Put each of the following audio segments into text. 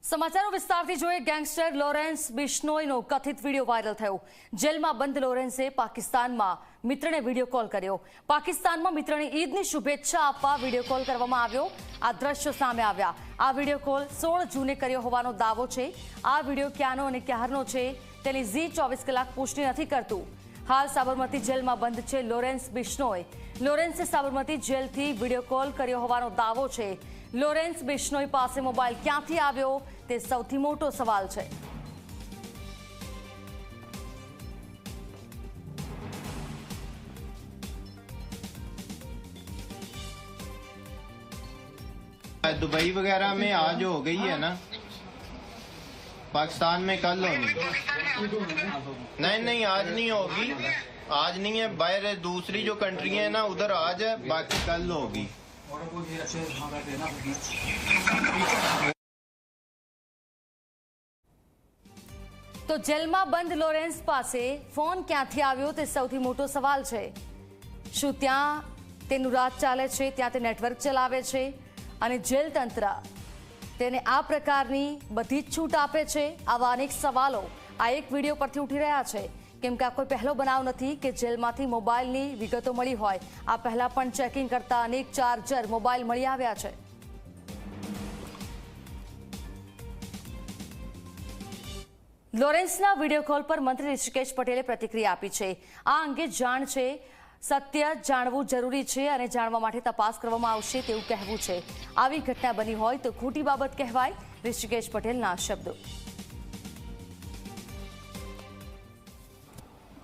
સમાચારો વિસ્તારથી જોઈએ। ગેંગસ્ટર લોરેન્સ બિશ્નોઈનો કથિત વિડીયો વાયરલ થયો। જેલમાં બંધ લોરેન્સે પાકિસ્તાનમાં મિત્રને વિડીયો કોલ કર્યો। પાકિસ્તાનમાં મિત્રને ઈદની શુભેચ્છા આપવા વિડીયો કોલ કરવામાં આવ્યો। આ દ્રશ્યો સામે આવ્યા। આ વિડીયો કોલ 16 જૂને કર્યો હોવાનો દાવો છે। આ વિડીયો ક્યાંનો અને ક્યારનો છે તેની ઝી 24 કલાક પુષ્ટિ નથી કરતું। હાલ સાબરમતી જેલમાં બંધ છે લોરેન્સ બિશ્નોઈ। લોરેન્સે સાબરમતી જેલથી વિડીયો કોલ કર્યો હોવાનો દાવો છે। લોરેન્સ બિશ્નોઈ પાસે મોબાઈલ ક્યાંથી આવ્યો તે સૌથી મોટો સવાલ છે। दुबई वगैरह में आज हो गई है ना, पाकिस्तान में कल होगी। नहीं आज नहीं होगी, आज नहीं है। बाहर दूसरी जो कंट्री है ना उधर आज है, बाकी कल होगी। તો જેલમાં બંધ લોરેન્સ પાસે ફોન ક્યાંથી આવ્યો તે સૌથી મોટો સવાલ છે। શું ત્યાં તેનું રાજ ચાલે છે, ત્યાં તે નેટવર્ક ચલાવે છે અને જેલ તંત્ર તેને આ પ્રકારની બધી જ છૂટ આપે છે? આવા અનેક સવાલો આ એક વિડીયો પરથી ઉઠી રહ્યા છે, કેમ કે આ કોઈ પહેલો બનાવ નથી કે જેલમાંથી મોબાઈલની વિગતો મળી હોય। આ પહેલા પણ ચેકિંગ કરતા અનેક ચાર્જર મોબાઈલ મળી આવ્યા છે। લોરેન્સના વિડીયો કોલ પર મંત્રી ઋષિકેશ પટેલે પ્રતિક્રિયા આપી છે। આ અંગે જાણ છે, સત્ય જાણવું જરૂરી છે અને જાણવા માટે તપાસ કરવામાં આવશે તેવું કહેવું છે। આવી ઘટના બની હોય તો ખોટી બાબત કહેવાય, ઋષિકેશ પટેલના શબ્દો।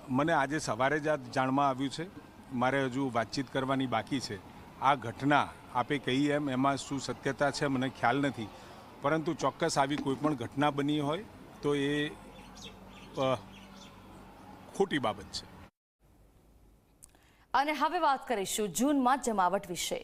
મને આજે સવારે જ જાણવા આવ્યું છે, મારે હજુ વાતચીત કરવાની બાકી છે। આ ઘટના આપે કહી એમાં શું સત્યતા છે મને ખ્યાલ નથી, પરંતુ ચોક્કસ આવી કોઈ પણ ઘટના બની હોય તો એ ખોટી બાબત છે। અને હવે વાત કરીશું જૂનમાં જમાવટ વિશે।